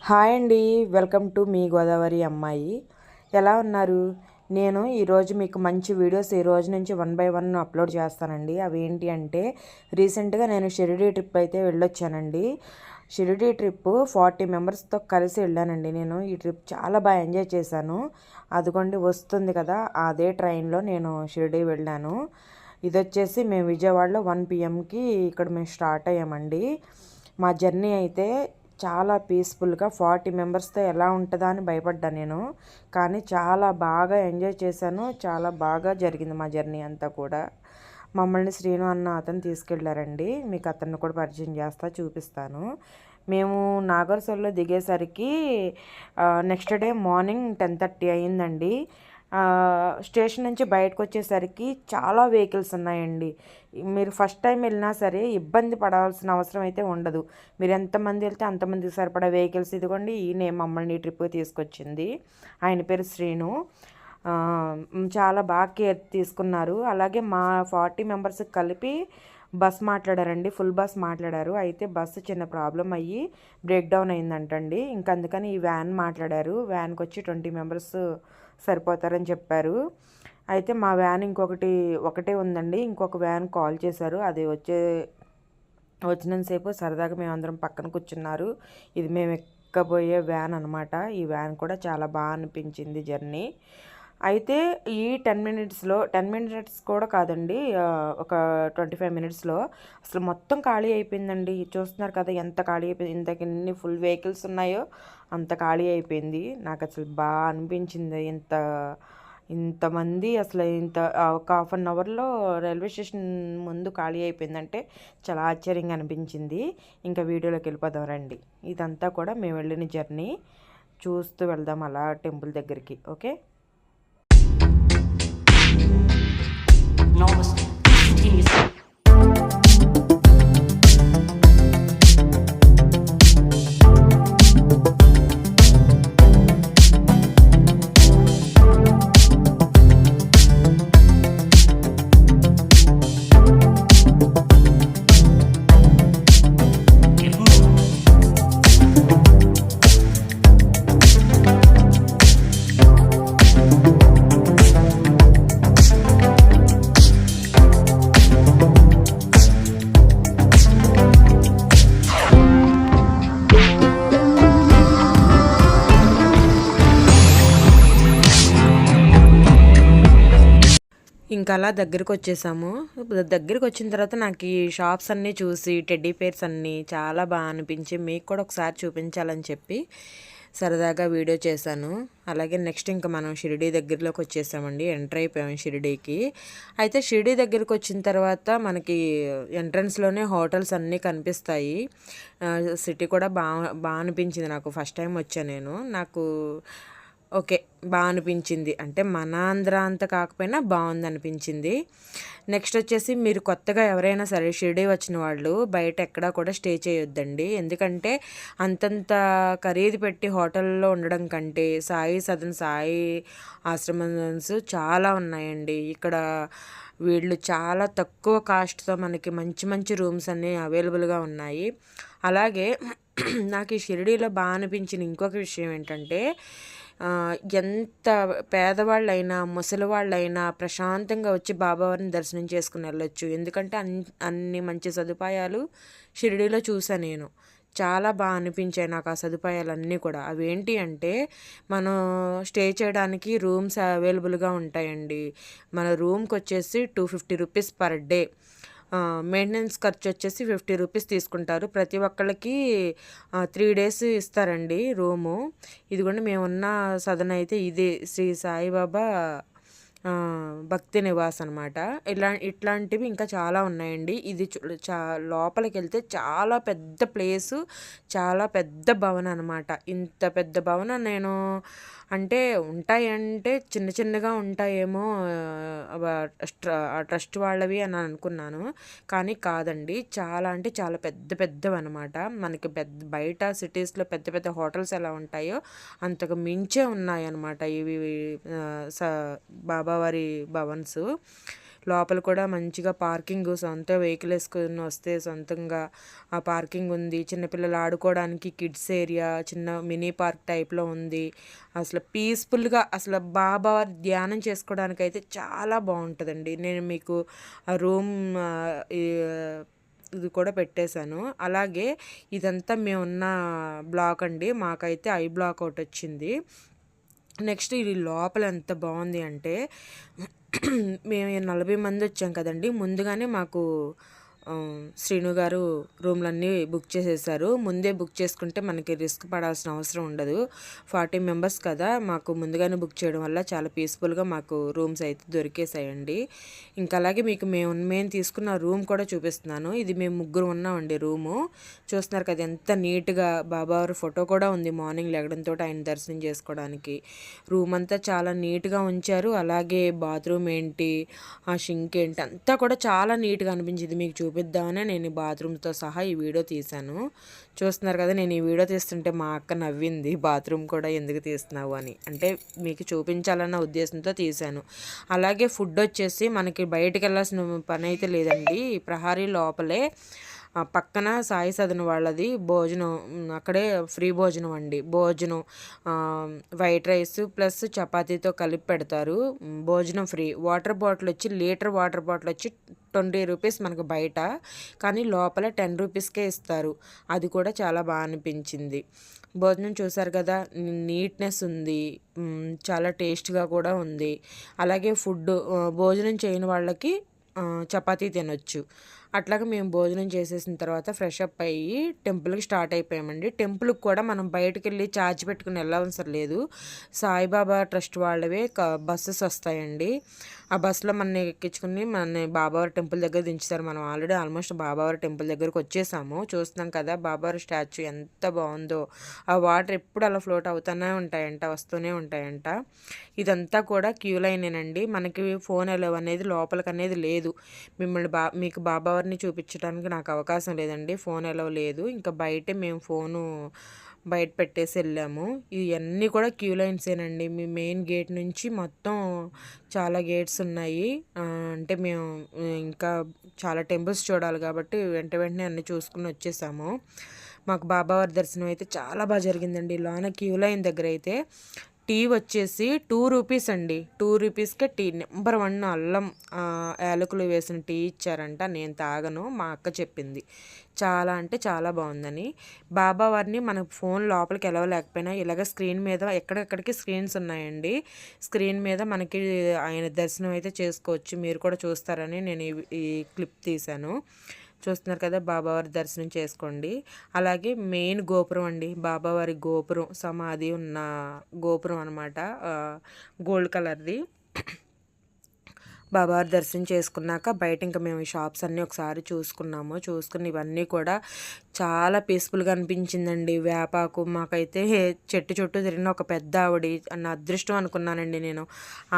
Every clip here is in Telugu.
హాయ్ అండి. వెల్కమ్ టు మీ గోదావరి అమ్మాయి. ఎలా ఉన్నారు? నేను ఈరోజు మీకు మంచి వీడియోస్ ఈ రోజు నుంచి 1 బై 1 అప్లోడ్ చేస్తానండి. అవి ఏంటి అంటే రీసెంట్గా నేను షిరిడీ ట్రిప్ అయితే వెళ్ళొచ్చానండి. షిరిడీ ట్రిప్ 40 మెంబర్స్తో కలిసి వెళ్ళానండి. నేను ఈ ట్రిప్ చాలా బాగా ఎంజాయ్ చేశాను. అదిగోండి వస్తుంది కదా, అదే ట్రైన్లో నేను షిరిడీ వెళ్ళాను. ఇది వచ్చేసి మేము విజయవాడలో 1 PM ఇక్కడ మేము స్టార్ట్ అయ్యామండి. మా జర్నీ అయితే చాలా పీస్ఫుల్గా 40 మెంబర్స్తో ఎలా ఉంటుందా అని భయపడ్డా నేను. కానీ చాలా బాగా ఎంజాయ్ చేశాను. చాలా బాగా జరిగింది మా జర్నీ అంతా కూడా. మమ్మల్ని శ్రీను అన్న అతను తీసుకెళ్ళారండి. మీకు అతన్ని కూడా పరిచయం చేస్తా, చూపిస్తాను. మేము నాగర్సోల్లో దిగేసరికి నెక్స్ట్ డే మార్నింగ్ 10:30 అయిందండి. స్టేషన్ నుంచి బయటకు వచ్చేసరికి చాలా వెహికల్స్ ఉన్నాయండి. మీరు ఫస్ట్ టైం వెళ్ళినా సరే ఇబ్బంది పడాల్సిన అవసరం అయితే ఉండదు. మీరు ఎంతమంది వెళ్తే అంతమందికి సరిపడా వెహికల్స్. ఇదిగోండి ఈయన మమ్మల్ని ఈ ట్రిప్కి తీసుకొచ్చింది. ఆయన పేరు శ్రీను. చాలా బాగా కేర్ తీసుకున్నారు. అలాగే మా 40 మెంబర్స్కి కలిపి బస్ మాట్లాడారండి. ఫుల్ బస్ మాట్లాడారు. అయితే బస్సు చిన్న ప్రాబ్లం అయ్యి బ్రేక్ డౌన్ అయిందంటండి. ఇంక అందుకని ఈ వ్యాన్ మాట్లాడారు. వ్యాన్కి వచ్చి 20 మెంబర్స్ సరిపోతారని చెప్పారు. అయితే మా వ్యాన్ ఒకటే ఉందండి. ఇంకొక వ్యాన్ కాల్ చేశారు. అది వచ్చినంతసేపు సరదాగా మేమందరం పక్కన కూర్చున్నారు. ఇది మేము ఎక్కబోయే వ్యాన్ అనమాట. ఈ వ్యాన్ కూడా చాలా బాగా అనిపించింది జర్నీ. అయితే ఈ 10 మినిట్స్ కూడా కాదండి, ఒక 25 మినిట్స్లో అసలు మొత్తం ఖాళీ అయిపోయిందండి. చూస్తున్నారు కదా ఎంత ఖాళీ అయిపోయింది. ఎన్ని ఫుల్ వెహికల్స్ ఉన్నాయో అంత ఖాళీ అయిపోయింది. నాకు అసలు బాగా అనిపించింది. ఇంతమంది అసలు ఒక ½ అన్ అవర్లో రైల్వే స్టేషన్ ముందు ఖాళీ అయిపోయిందంటే చాలా ఆశ్చర్యంగా అనిపించింది. ఇంకా వీడియోలోకి వెళ్ళిపోదాం రండి. ఇదంతా కూడా మేము వెళ్ళిన జర్నీ. చూస్తూ వెళ్దాం అలా టెంపుల్ దగ్గరికి. ఓకే. ఇంకా అలా దగ్గరికి వచ్చేసాము. దగ్గరికి వచ్చిన తర్వాత నాకు ఈ షాప్స్ అన్నీ చూసి టెడ్డీ పేర్స్ అన్నీ చాలా బాగా అనిపించి మీకు కూడా ఒకసారి చూపించాలని చెప్పి సరదాగా వీడియో చేశాను. అలాగే నెక్స్ట్ ఇంకా మనం షిరిడీ దగ్గరలోకి వచ్చేసామండి. ఎంటర్ అయిపోయాము షిరిడీకి. అయితే షిరిడీ దగ్గరికి వచ్చిన తర్వాత మనకి ఎంట్రన్స్లోనే హోటల్స్ అన్నీ కనిపిస్తాయి. సిటీ కూడా బాగా అనిపించింది నాకు. ఫస్ట్ టైం వచ్చాను నేను. నాకు ఓకే, బాగా అనిపించింది. అంటే మన ఆంధ్ర అంత కాకపోయినా బాగుంది అనిపించింది. నెక్స్ట్ వచ్చేసి మీరు కొత్తగా ఎవరైనా సరే షిరిడీ వచ్చిన వాళ్ళు బయట ఎక్కడా కూడా స్టే చేయొద్దండి. ఎందుకంటే అంతంత ఖరీదు పెట్టి హోటల్లో ఉండడం కంటే సాయి ఆశ్రమన్స్ చాలా ఉన్నాయండి. ఇక్కడ వీళ్ళు చాలా తక్కువ కాస్ట్తో మనకి మంచి మంచి రూమ్స్ అన్నీ అవైలబుల్గా ఉన్నాయి. అలాగే నాకు ఈ షిరిడీలో బాగా అనిపించిన ఇంకొక విషయం ఏంటంటే ఎంత పేదవాళ్ళైనా ముసలివాళ్ళైనా ప్రశాంతంగా వచ్చి బాబావారిని దర్శనం చేసుకుని వెళ్ళొచ్చు. ఎందుకంటే అన్ని మంచి సదుపాయాలు షిరిడీలో చూసాను నేను. చాలా బాగా అనిపించాయి నాకు ఆ సదుపాయాలన్నీ కూడా. అవేంటి అంటే మనం స్టే చేయడానికి రూమ్స్ అవైలబుల్గా ఉంటాయండి. మన రూమ్కి వచ్చేసి 250 రూపీస్ పర్ డే. మెయింటెనెన్స్ ఖర్చు వచ్చేసి 50 రూపీస్ తీసుకుంటారు. ప్రతి ఒక్కళ్ళకి 3 days ఇస్తారండి రూము. ఇదిగోండి మేమున్న సదన అయితే ఇదే శ్రీ సాయిబాబా భక్తి నివాస్ అనమాట. ఇట్లాంటివి ఇంకా చాలా ఉన్నాయండి. ఇది లోపలికి వెళ్తే చాలా పెద్ద ప్లేసు, చాలా పెద్ద భవనం అనమాట. ఇంత పెద్ద భవనం నేను ఉంటాయంటే చిన్న చిన్నగా ఉంటాయేమో ట్రస్ట్ వాళ్ళవి అని అనుకున్నాను. కానీ కాదండి, చాలా అంటే చాలా పెద్ద పెద్దవి అనమాట. మనకి బయట సిటీస్లో పెద్ద పెద్ద హోటల్స్ ఎలా ఉంటాయో అంతకు మించే ఉన్నాయన్నమాట ఇవి బాబావారి భవన్స్. లోపల కూడా మంచిగా పార్కింగ్, సొంత వెహికల్ వేసుకొని వస్తే సొంతంగా ఆ పార్కింగ్ ఉంది. చిన్నపిల్లలు ఆడుకోవడానికి కిడ్స్ ఏరియా, చిన్న మినీ పార్క్ టైప్లో ఉంది. అసలు పీస్ఫుల్గా అసలు బాబా ధ్యానం చేసుకోవడానికి అయితే చాలా బాగుంటుందండి. నేను మీకు ఆ రూమ్ ఇది కూడా పెట్టేశాను. అలాగే ఇదంతా మేమున్న బ్లాక్ అండి. మాకైతే ఐ బ్లాక్ ఒకటి వచ్చింది. నెక్స్ట్ ఇది లోపల ఎంత బాగుంది అంటే మేము 40 మంది వచ్చాం కదండి. ముందుగానే మాకు శ్రీను గారు రూమ్లన్నీ బుక్ చేసేసారు. ముందే బుక్ చేసుకుంటే మనకి రిస్క్ పడాల్సిన అవసరం ఉండదు. 40 మెంబర్స్ కదా, మాకు ముందుగానే బుక్ చేయడం వల్ల చాలా పీస్ఫుల్గా మాకు రూమ్స్ అయితే దొరికేసాయండి. ఇంకా అలాగే మీకు మేము తీసుకున్న రూమ్ కూడా చూపిస్తున్నాను. ఇది మేము ముగ్గురు ఉన్నామండి రూము. చూస్తున్నారు కదా ఎంత నీట్గా, బాబావారి ఫోటో కూడా ఉంది మార్నింగ్ లెగడంతో ఆయన దర్శనం చేసుకోవడానికి. రూమ్ అంతా చాలా నీట్గా ఉంచారు. అలాగే బాత్రూమ్ ఏంటి, ఆ షింక్ ఏంటి అంతా కూడా చాలా నీట్గా అనిపించింది. మీకు చూపిద్దామనే నేను బాత్రూమ్తో సహా ఈ వీడియో తీశాను. చూస్తున్నారు కదా, నేను ఈ వీడియో తీస్తుంటే మా అక్క నవ్వింది, బాత్రూమ్ కూడా ఎందుకు తీస్తున్నావు అని. అంటే మీకు చూపించాలన్న ఉద్దేశంతో తీశాను. అలాగే ఫుడ్ వచ్చేసి మనకి బయటకు వెళ్ళాల్సిన పని అయితే లేదండి. ప్రహారీ లోపలే పక్కన సాయి సదన్ వాళ్ళది భోజనం, అక్కడే ఫ్రీ భోజనం అండి. భోజనం వైట్ రైస్ ప్లస్ చపాతీతో కలిపి పెడతారు. భోజనం ఫ్రీ. వాటర్ బాటిల్ వచ్చి లీటర్ వాటర్ బాటిల్ వచ్చి 20 రూపీస్ మనకు బయట, కానీ లోపల 10 రూపీస్కే ఇస్తారు. అది కూడా చాలా బాగా అనిపించింది. భోజనం చూసారు కదా, నీట్నెస్ ఉంది, చాలా టేస్ట్గా కూడా ఉంది. అలాగే ఫుడ్ భోజనం చేయని వాళ్ళకి చపాతీ తినొచ్చు. అట్లాగే మేము భోజనం చేసేసిన తర్వాత ఫ్రెష్ అప్ అయ్యి టెంపుల్కి స్టార్ట్ అయిపోయామండి. టెంపుల్కి కూడా మనం బయటకు వెళ్ళి ఛార్జ్ పెట్టుకుని వెళ్ళవసరం లేదు. సాయిబాబా ట్రస్ట్ వాళ్ళవే బస్సెస్ వస్తాయండి. ఆ బస్సులో మనని ఎక్కించుకుని మన బాబావారి టెంపుల్ దగ్గర దించుతారు. మనం ఆల్రెడీ ఆల్మోస్ట్ బాబావారి టెంపుల్ దగ్గరకు వచ్చేసాము. చూస్తున్నాం కదా బాబావారి స్టాచ్యూ ఎంత బాగుందో. ఆ వాటర్ ఎప్పుడు అలా ఫ్లోట్ అవుతూనే ఉంటాయంట, వస్తూనే ఉంటాయంట. ఇదంతా కూడా క్యూ లైనేనండి. మనకి ఫోన్ అలౌ అనేది లోపలికి అనేది లేదు. మిమ్మల్ని మీకు బాబావారిని చూపించడానికి నాకు అవకాశం లేదండి, ఫోన్ అలౌ లేదు. ఇంకా బయటే మేము ఫోను బయట పెట్టేసి వెళ్ళాము. ఇవన్నీ కూడా క్యూ లైన్సేనండి. మీ మెయిన్ గేట్ నుంచి మొత్తం చాలా గేట్స్ ఉన్నాయి. అంటే మేము ఇంకా చాలా టెంపుల్స్ చూడాలి కాబట్టి వెంటనే అన్నీ చూసుకుని వచ్చేసాము. మాకు బాబావారి దర్శనం అయితే చాలా బాగా జరిగిందండి. లోన క్యూ లైన్ దగ్గర అయితే టీ వచ్చేసి 2 రూపీస్ అండి. 2 రూపీస్కే టీ నెంబర్ 1 అల్లం యాలకులు వేసిన టీ ఇచ్చారంట. నేను తాగను, మా అక్క చెప్పింది చాలా అంటే చాలా బాగుందని. బాబావారిని మన ఫోన్ లోపలికి వెళ్ళలేకపోయినా ఇలాగ స్క్రీన్ మీద ఎక్కడెక్కడికి స్క్రీన్స్ ఉన్నాయండి. స్క్రీన్ మీద మనకి ఆయన దర్శనం అయితే చేసుకోవచ్చు. మీరు కూడా చూస్తారని నేను ఈ క్లిప్ తీశాను. చూస్తున్నారు కదా, బాబావారి దర్శనం చేసుకోండి. అలాగే మెయిన్ గోపురం అండి, బాబావారి గోపురం, సమాధి ఉన్న గోపురం అనమాట, గోల్డ్ కలర్ది. బాబావారి దర్శనం చేసుకున్నాక బయట ఇంకా మేము ఈ షాప్స్ అన్నీ ఒకసారి చూసుకున్నాము. చూసుకుని ఇవన్నీ కూడా చాలా పీస్ఫుల్గా అనిపించిందండి. వేపాకు మాకైతే చెట్టు చుట్టూ తిరిగిన ఒక పెద్ద ఆవిడ, నా అదృష్టం అనుకున్నానండి నేను.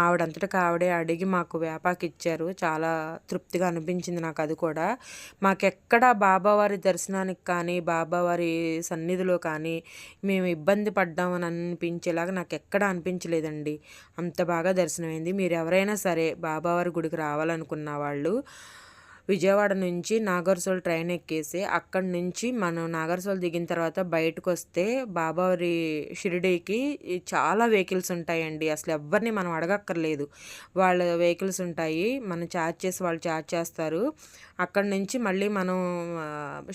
ఆవిడంతటికి ఆవిడే అడిగి మాకు వేపాకు ఇచ్చారు. చాలా తృప్తిగా అనిపించింది నాకు అది కూడా. మాకెక్కడ బాబావారి దర్శనానికి కానీ బాబావారి సన్నిధిలో కానీ మేము ఇబ్బంది పడ్డామని అనిపించేలాగా నాకు ఎక్కడ అనిపించలేదండి. అంత బాగా దర్శనమైంది. మీరు ఎవరైనా సరే బాబావారి గుడికి రావాలనుకున్న వాళ్ళు విజయవాడ నుంచి నాగర్సోల్ ట్రైన్ ఎక్కేసి అక్కడి నుంచి మనం నాగర్సోల్ దిగిన తర్వాత బయటకు వస్తే బాబావారి షిరిడీకి చాలా వెహికల్స్ ఉంటాయండి. అసలు ఎవరిని మనం అడగక్కర్లేదు, వాళ్ళ వెహికల్స్ ఉంటాయి. మనం ఛార్జ్ చేసి వాళ్ళు ఛార్జ్ చేస్తారు. అక్కడి నుంచి మళ్ళీ మనం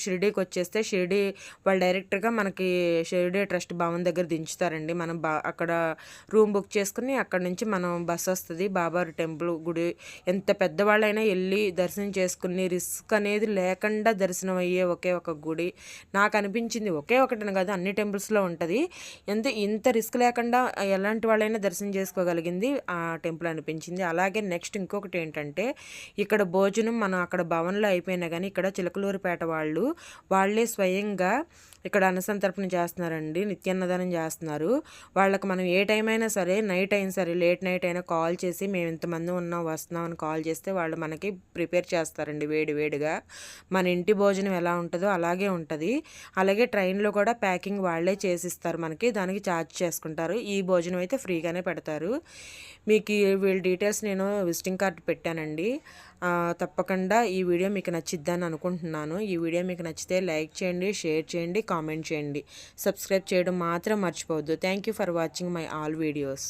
షిరిడీకి వచ్చేస్తే షిరిడీ వాళ్ళు డైరెక్ట్గా మనకి షిరిడీ ట్రస్ట్ భవన్ దగ్గర దించుతారండి. మనం అక్కడ రూమ్ బుక్ చేసుకుని అక్కడి నుంచి మనం బస్సు వస్తుంది. బాబావారి టెంపుల్ గుడి ఎంత పెద్దవాళ్ళైనా వెళ్ళి దర్శనం చేసుకుని రిస్క్ అనేది లేకుండా దర్శనం అయ్యే ఒకే ఒక గుడి నాకు అనిపించింది. ఒకే ఒకటి కాదు, అన్ని టెంపుల్స్లో ఉంటుంది. ఇంత రిస్క్ లేకుండా ఎలాంటి వాళ్ళైనా దర్శనం చేసుకోగలిగింది ఆ టెంపుల్ అనిపించింది. అలాగే నెక్స్ట్ ఇంకొకటి ఏంటంటే, ఇక్కడ భోజనం మనం అక్కడ భవన్లో అయిపోయినా కానీ ఇక్కడ చిలకలూరుపేట వాళ్ళే స్వయంగా ఇక్కడ అన్నసంతర్పణ చేస్తున్నారండి, నిత్యాన్నదానం చేస్తున్నారు. వాళ్ళకి మనం ఏ టైం అయినా సరే, నైట్ అయినా సరే, లేట్ నైట్ అయినా కాల్ చేసి మేము ఇంతమంది ఉన్నాం వస్తున్నాం అని కాల్ చేస్తే వాళ్ళు మనకి ప్రిపేర్ చేస్తారండి వేడి వేడిగా. మన ఇంటి భోజనం ఎలా ఉంటుందో అలాగే ఉంటుంది. అలాగే ట్రైన్లో కూడా ప్యాకింగ్ వాళ్ళే చేసిస్తారు మనకి, దానికి ఛార్జ్ చేసుకుంటారు. ఈ భోజనం అయితే ఫ్రీగానే పెడతారు. మీకు వీళ్ళ డీటెయిల్స్ నేను విజిటింగ్ కార్డ్ పెట్టానండి. తప్పకుండా ఈ వీడియో మీకు నచ్చిద్దని అనుకుంటున్నాను. ఈ వీడియో మీకు నచ్చితే లైక్ చేయండి, షేర్ చేయండి, కామెంట్ చేయండి. సబ్స్క్రైబ్ చేయడం మాత్రం మర్చిపోవద్దు. Thank you for watching my all videos.